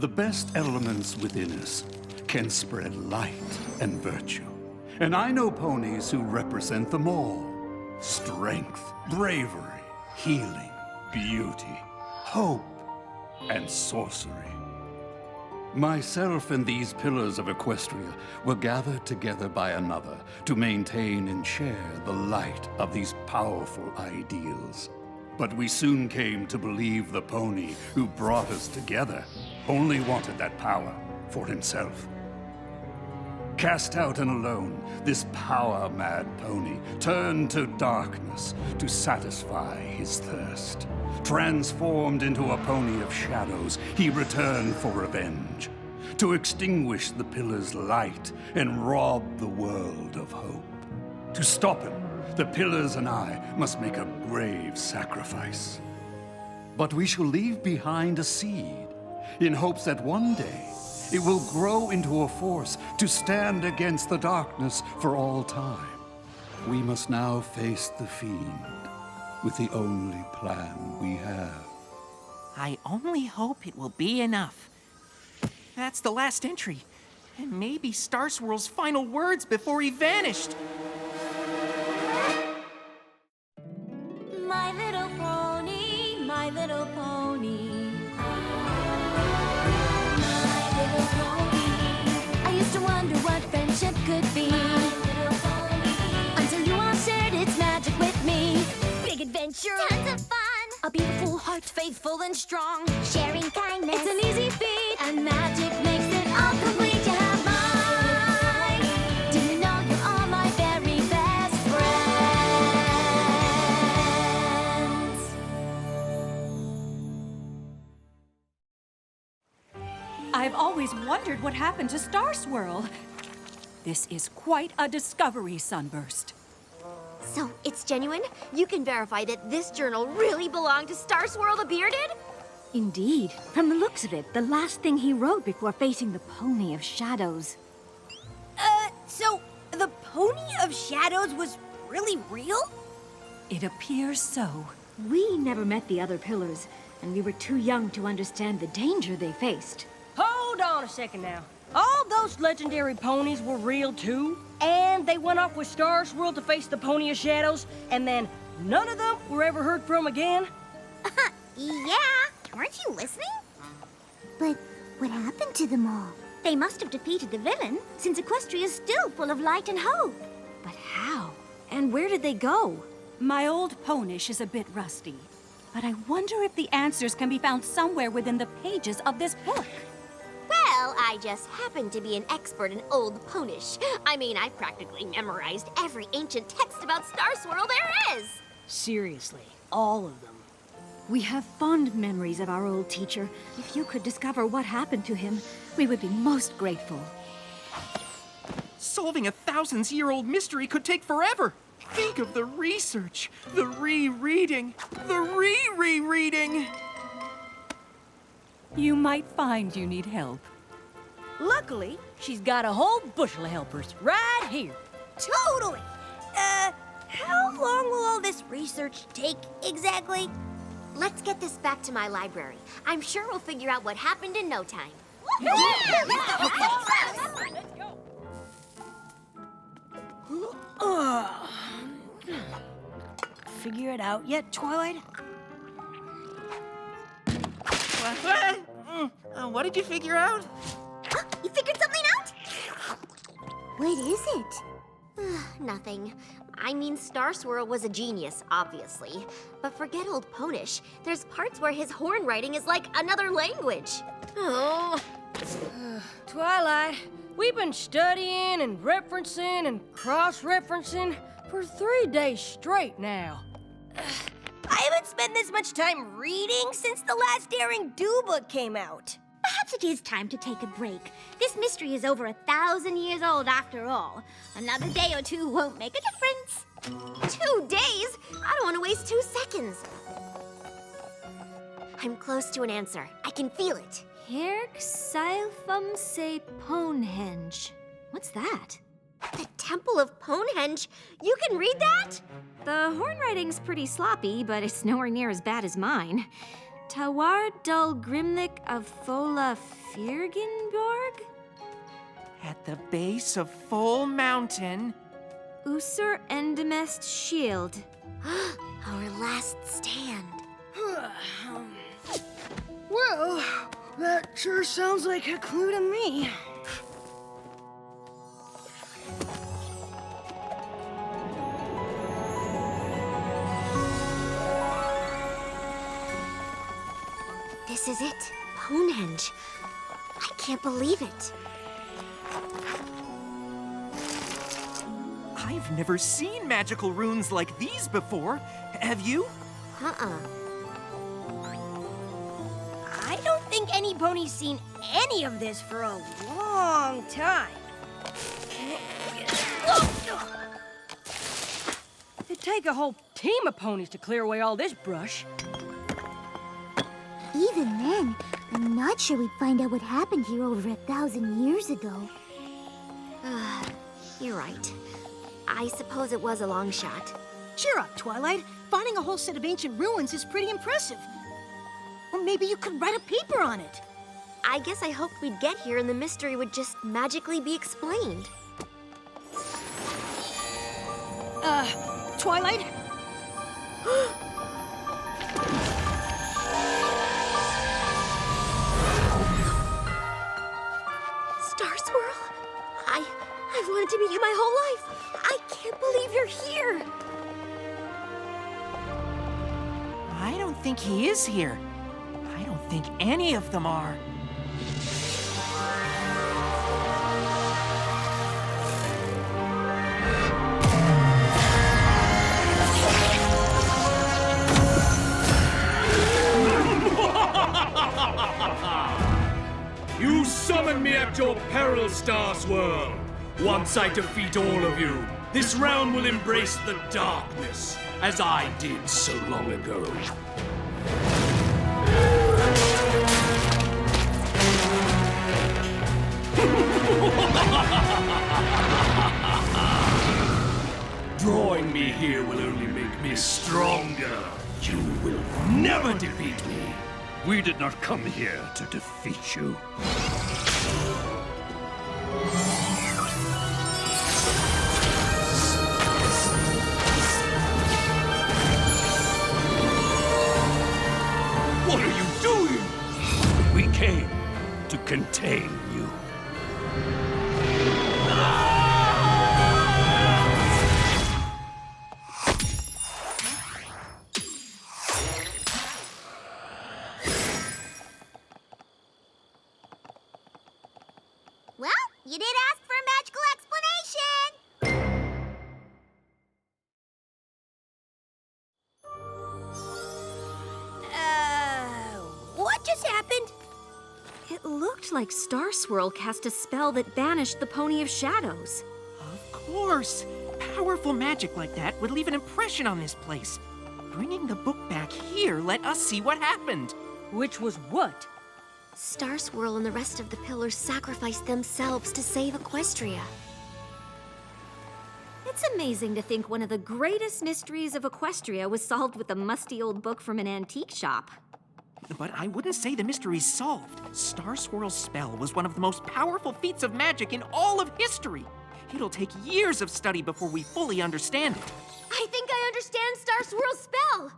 The best elements within us can spread light and virtue. And I know ponies who represent them all. Strength, bravery, healing, beauty, hope, and sorcery. Myself and these pillars of Equestria were gathered together by another to maintain and share the light of these powerful ideals. But we soon came to believe the pony who brought us together only wanted that power for himself. Cast out and alone, this power-mad pony turned to darkness to satisfy his thirst. Transformed into a pony of shadows, he returned for revenge, to extinguish the pillar's light and rob the world of hope. To stop him, the pillars and I must make a brave sacrifice. But we shall leave behind a seed, in hopes that one day it will grow into a force to stand against the darkness for all time. We must now face the fiend with the only plan we have. I only hope it will be enough. That's the last entry, and maybe Star Swirl's final words before he vanished. My little pony, my little pony. My little pony. I used to wonder what friendship could be. My little pony. Until you all shared its magic with me. Big adventure. Tons of fun. A beautiful heart, faithful and strong. Sharing kindness. It's an easy feat. And magic makes it all complete. You have mine. Do you know you're all my very best friends? I've always wondered what happened to Star Swirl. This is quite a discovery, Sunburst. So, it's genuine? You can verify that this journal really belonged to Star Swirl the Bearded? Indeed. From the looks of it, the last thing he wrote before facing the Pony of Shadows. So the Pony of Shadows was really real? It appears so. We never met the other pillars, and we were too young to understand the danger they faced. Hold on a second now. All those legendary ponies were real too, and they went off with Star Swirl to face the Pony of Shadows, and then none of them were ever heard from again? Yeah. Weren't you listening? But what happened to them all? They must have defeated the villain, since Equestria is still full of light and hope. But how? And where did they go? My old Ponish is a bit rusty, but I wonder if the answers can be found somewhere within the pages of this book. Well, I just happen to be an expert in Old Ponish. I mean, I've practically memorized every ancient text about Star Swirl there is. Seriously, all of them. We have fond memories of our old teacher. If you could discover what happened to him, we would be most grateful. Solving a thousands-year-old mystery could take forever. Think of the research, the rereading, the re-rereading. You might find you need help. Luckily, she's got a whole bushel of helpers right here. Totally! How long will all this research take exactly? Let's get this back to my library. I'm sure we'll figure out what happened in no time. Figure it out yet, Twilight? What did you figure out? You figured something out? What is it? Nothing. I mean, Star Swirl was a genius, obviously. But forget Old Ponish. There's parts where his horn writing is like another language. Oh. Twilight, we've been studying and referencing and cross-referencing for 3 days straight now. I haven't spent this much time reading since the last Daring Do book came out. Perhaps it is time to take a break. This mystery is over 1,000 years old after all. Another day or two won't make a difference. 2 days? I don't want to waste 2 seconds. I'm close to an answer. I can feel it. Herc Silphum se Ponehenge. What's that? The Temple of Ponehenge? You can read that? The horn writing's pretty sloppy, but it's nowhere near as bad as mine. Tawar Dul Grimlik of Fola Firgenborg? At the base of Full Mountain. Usur Endemest Shield. Our last stand. Well, that sure sounds like a clue to me. This is it, Ponehenge. I can't believe it. I've never seen magical runes like these before. Have you? Uh-uh. I don't think any pony's seen any of this for a long time. It'd take a whole team of ponies to clear away all this brush. Even then, I'm not sure we'd find out what happened here over 1,000 years ago. You're right. I suppose it was a long shot. Cheer up, Twilight. Finding a whole set of ancient ruins is pretty impressive. Or maybe you could write a paper on it. I guess I hoped we'd get here and the mystery would just magically be explained. Twilight? Star Swirl? I've wanted to meet you my whole life. I can't believe you're here. I don't think he is here. I don't think any of them are. You summoned me at your peril, Star Swirl. Once I defeat all of you, this realm will embrace the darkness, as I did so long ago. Drawing me here will only make me stronger. You will never defeat me. We did not come here to defeat you. What are you doing? We came to contain you. Well, you did ask for a magical explanation! What just happened? It looked like Star Swirl cast a spell that banished the Pony of Shadows. Of course. Powerful magic like that would leave an impression on this place. Bringing the book back here let us see what happened. Which was what? Star Swirl and the rest of the pillars sacrificed themselves to save Equestria. It's amazing to think one of the greatest mysteries of Equestria was solved with a musty old book from an antique shop. But I wouldn't say the mystery's solved. Star Swirl's spell was one of the most powerful feats of magic in all of history. It'll take years of study before we fully understand it. I think I understand Star Swirl's spell!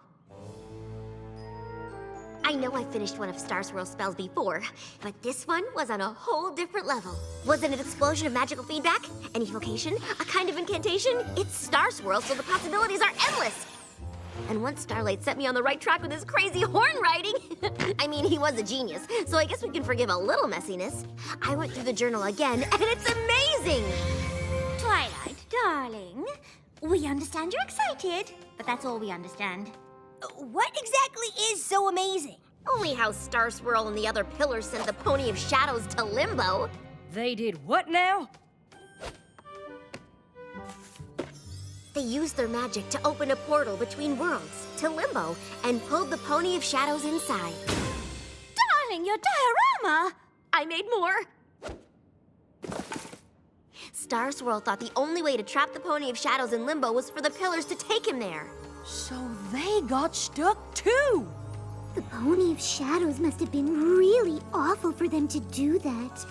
I know I finished one of Star Swirl's spells before, but this one was on a whole different level. Was it an explosion of magical feedback? An evocation? A kind of incantation? It's Star Swirl, so the possibilities are endless! And once Starlight set me on the right track with his crazy horn riding, I mean, he was a genius, so I guess we can forgive a little messiness. I went through the journal again, and it's amazing! Twilight, darling, we understand you're excited, but that's all we understand. What exactly is so amazing? Only how Star Swirl and the other pillars sent the Pony of Shadows to Limbo. They did what now? They used their magic to open a portal between worlds, to Limbo, and pulled the Pony of Shadows inside. Darling, your diorama! I made more! Star Swirl thought the only way to trap the Pony of Shadows in Limbo was for the pillars to take him there. So they got stuck too. The Pony of Shadows must have been really awful for them to do that.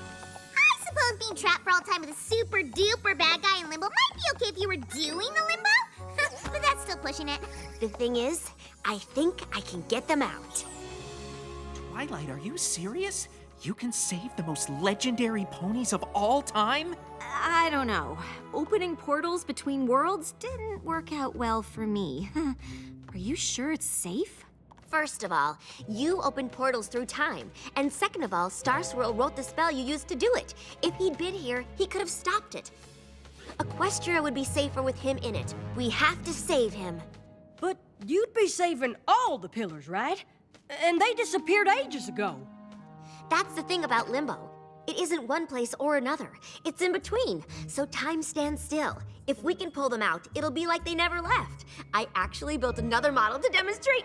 I suppose being trapped for all time with a super duper bad guy in limbo might be okay if you were doing the limbo, but that's still pushing it. The thing is, I think I can get them out. Twilight, are you serious? You can save the most legendary ponies of all time? I don't know. Opening portals between worlds didn't work out well for me. Are you sure it's safe? First of all, you opened portals through time. And second of all, Star Swirl wrote the spell you used to do it. If he'd been here, he could have stopped it. Equestria would be safer with him in it. We have to save him. But you'd be saving all the pillars, right? And they disappeared ages ago. That's the thing about limbo. It isn't one place or another. It's in between, so time stands still. If we can pull them out, it'll be like they never left. I actually built another model to demonstrate.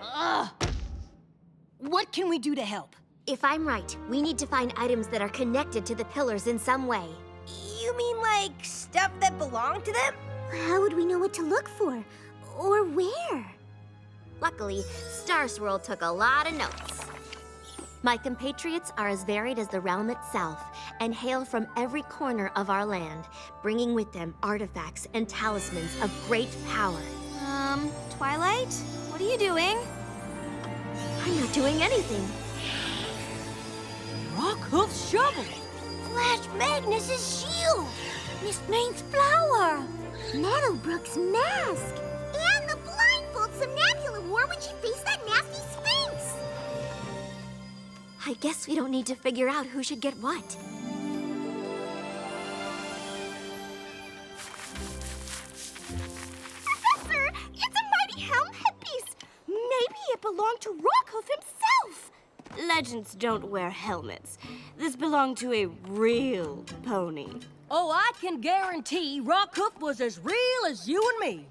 What can we do to help? If I'm right, we need to find items that are connected to the pillars in some way. You mean like stuff that belonged to them? How would we know what to look for? Or where? Luckily, Star Swirl took a lot of notes. My compatriots are as varied as the realm itself and hail from every corner of our land, bringing with them artifacts and talismans of great power. Twilight? What are you doing? I'm not doing anything. Rockhoof's shovel! Flash Magnus's shield! Miss Maine's flower! Nettlebrook's mask! And the blindfold Somnambula wore when she faced that nasty Sphinx! I guess we don't need to figure out who should get what. Professor, it's a mighty helm headpiece! Maybe it belonged to Rockhoof himself! Legends don't wear helmets. This belonged to a real pony. Oh, I can guarantee Rockhoof was as real as you and me.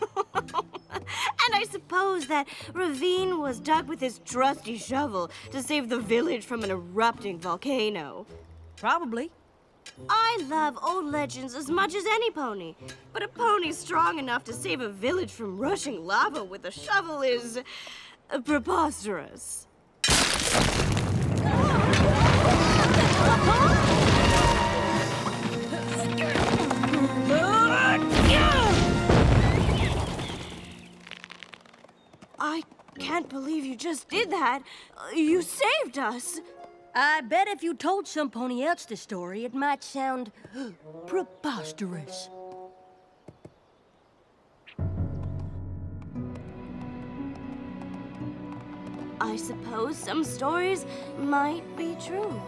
And I suppose that Ravine was dug with his trusty shovel to save the village from an erupting volcano. Probably. I love old legends as much as any pony, but a pony strong enough to save a village from rushing lava with a shovel is preposterous. I can't believe you just did that. You saved us. I bet if you told some pony else the story, it might sound preposterous. I suppose some stories might be true.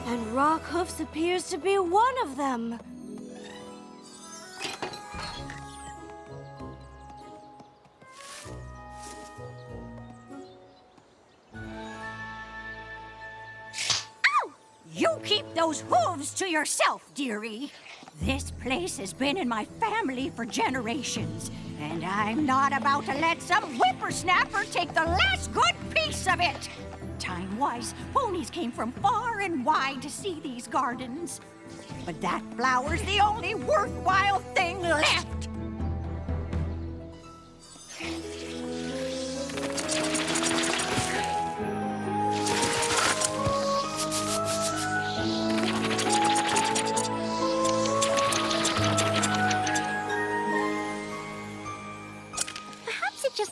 And Rockhoofs appears to be one of them. You keep those hooves to yourself, dearie. This place has been in my family for generations, and I'm not about to let some whippersnapper take the last good piece of it. Time-wise, ponies came from far and wide to see these gardens. But that flower's the only worthwhile thing left.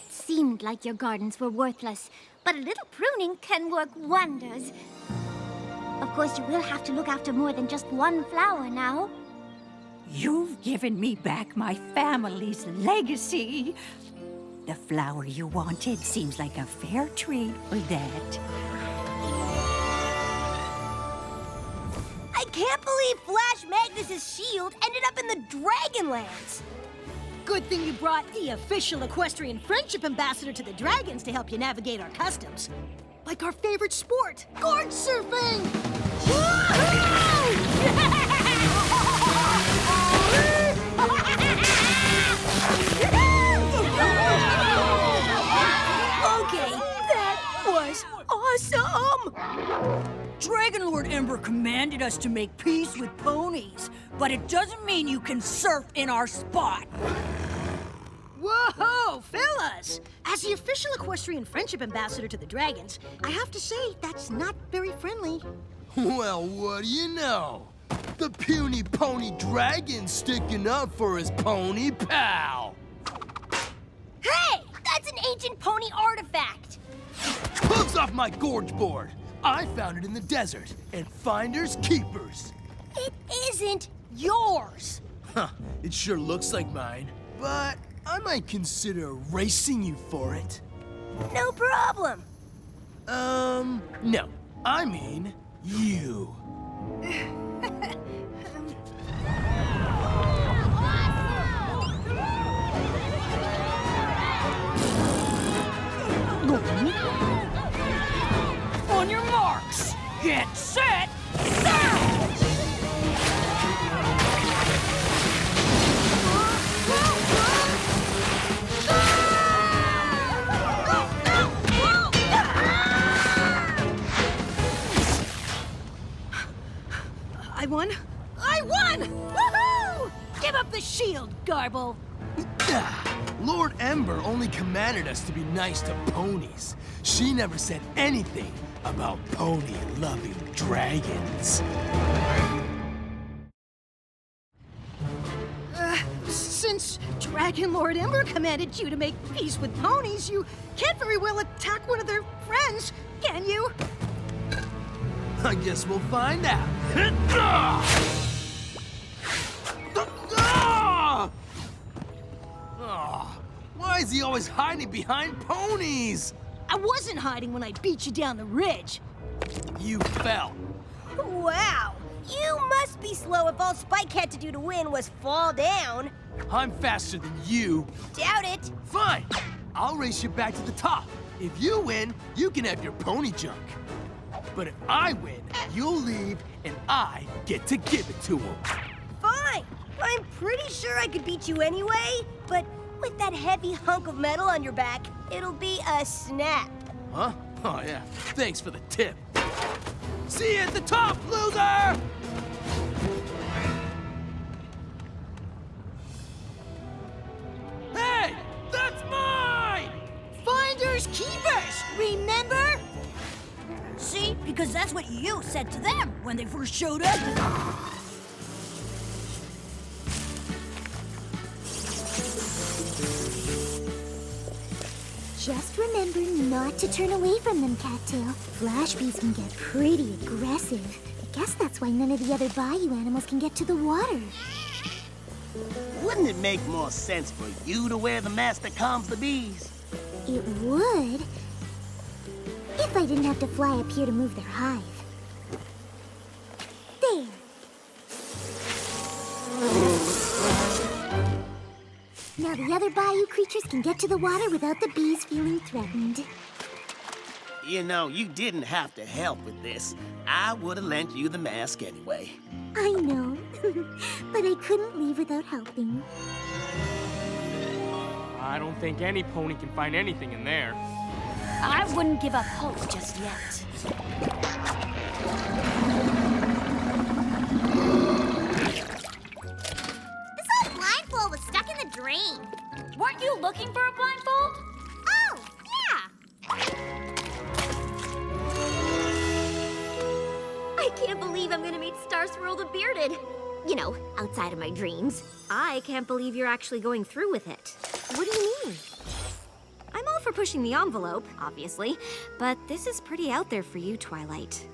Seemed like your gardens were worthless, but a little pruning can work wonders. Of course, you will have to look after more than just one flower now. You've given me back my family's legacy. The flower you wanted seems like a fair trade for that. I can't believe Flash Magnus's shield ended up in the Dragonlands. Good thing you brought the official equestrian friendship ambassador to the Dragons to help you navigate our customs. Like our favorite sport, gorge surfing! Okay, that was awesome! Dragon Lord Ember commanded us to make peace with ponies, but it doesn't mean you can surf in our spot. Whoa, fellas! As the official equestrian friendship ambassador to the Dragons, I have to say that's not very friendly. Well, what do you know? The puny pony dragon's sticking up for his pony pal. Hey! That's an ancient pony artifact! Hooves off my gorge board! I found it in the desert, and finders keepers. It isn't yours! Huh, it sure looks like mine, but I might consider racing you for it. No problem. No. I mean, you. On your marks, get set, start! I won? I won! Woohoo! Give up the shield, Garble. Lord Ember only commanded us to be nice to ponies. She never said anything about pony-loving dragons. Since Dragon Lord Ember commanded you to make peace with ponies, you can't very well attack one of their friends, can you? I guess we'll find out. Why is he always hiding behind ponies? I wasn't hiding when I beat you down the ridge. You fell. Wow! You must be slow if all Spike had to do to win was fall down. I'm faster than you. Doubt it. Fine. I'll race you back to the top. If you win, you can have your pony junk. But if I win, you'll leave and I get to give it to him. Fine. I'm pretty sure I could beat you anyway, but with that heavy hunk of metal on your back, it'll be a snap. Huh? Oh, yeah. Thanks for the tip. See you at the top, loser! Hey! That's mine! Finders keepers, remember? See, because that's what you said to them when they first showed up. Just remember not to turn away from them, Cattail. Flash bees can get pretty aggressive. I guess that's why none of the other bayou animals can get to the water. Wouldn't it make more sense for you to wear the mask that calms the bees? It would. If I didn't have to fly up here to move their hive. There. Now the other bayou creatures can get to the water without the bees feeling threatened. You know, you didn't have to help with this. I would have lent you the mask anyway. I know, but I couldn't leave without helping. I don't think any pony can find anything in there. I wouldn't give up hope just yet. This old blindfold was stuck in the drain. Weren't you looking for a blindfold? Oh, yeah. I can't believe I'm gonna meet Star Swirl the Bearded. You know, outside of my dreams. I can't believe you're actually going through with it. What do you mean? I'm all for pushing the envelope, obviously, but this is pretty out there for you, Twilight.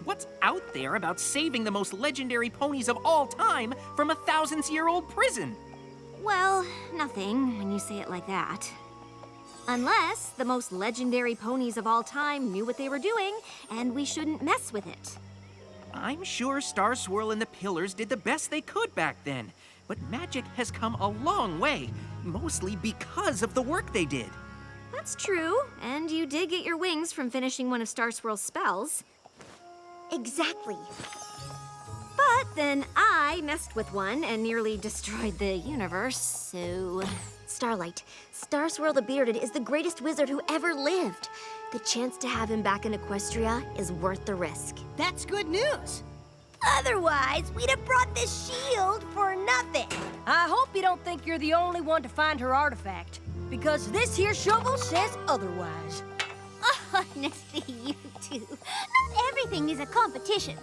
What's out there about saving the most legendary ponies of all time from a thousands-year-old prison? Well, nothing when you say it like that. Unless the most legendary ponies of all time knew what they were doing, and we shouldn't mess with it. I'm sure Star Swirl and the Pillars did the best they could back then, but magic has come a long way, mostly because of the work they did. That's true, and you did get your wings from finishing one of Star Swirl's spells. Exactly. But then I messed with one and nearly destroyed the universe, so... Starlight, Star Swirl the Bearded is the greatest wizard who ever lived. The chance to have him back in Equestria is worth the risk. That's good news. Otherwise, we'd have brought this shield for nothing. I hope you don't think you're the only one to find her artifact, because this here shovel says otherwise. Honestly, you two. Not everything is a competition.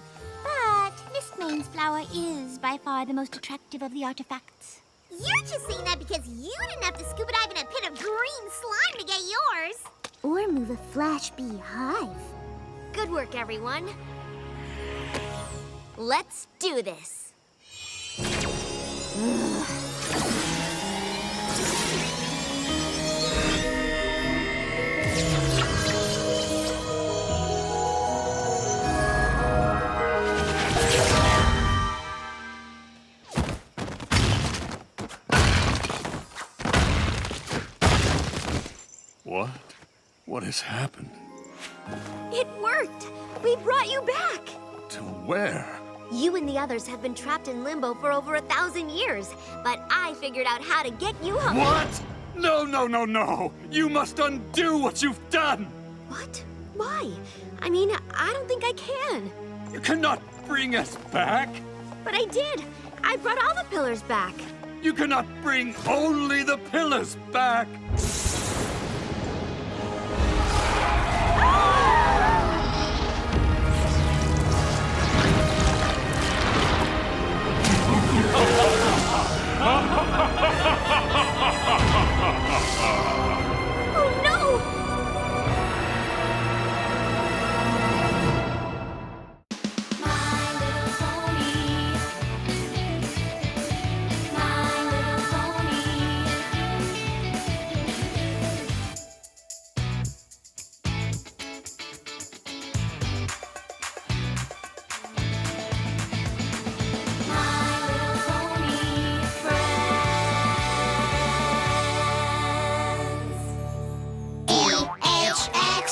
But Miss Maine's flower is by far the most attractive of the artifacts. You're just saying that because you didn't have to scuba dive in a pit of green slime to get yours. Or move a flash beehive. Good work, everyone. Let's do this. What? What has happened? It worked! We brought you back! To where? You and the others have been trapped in limbo for over 1,000 years, but I figured out how to get you home. What? No, no, no, no! You must undo what you've done! What? Why? I mean, I don't think I can. You cannot bring us back! But I did. I brought all the pillars back. You cannot bring only the pillars back! Oh no! My Little Pony. My Little Pony. My Little Pony friends. LHX.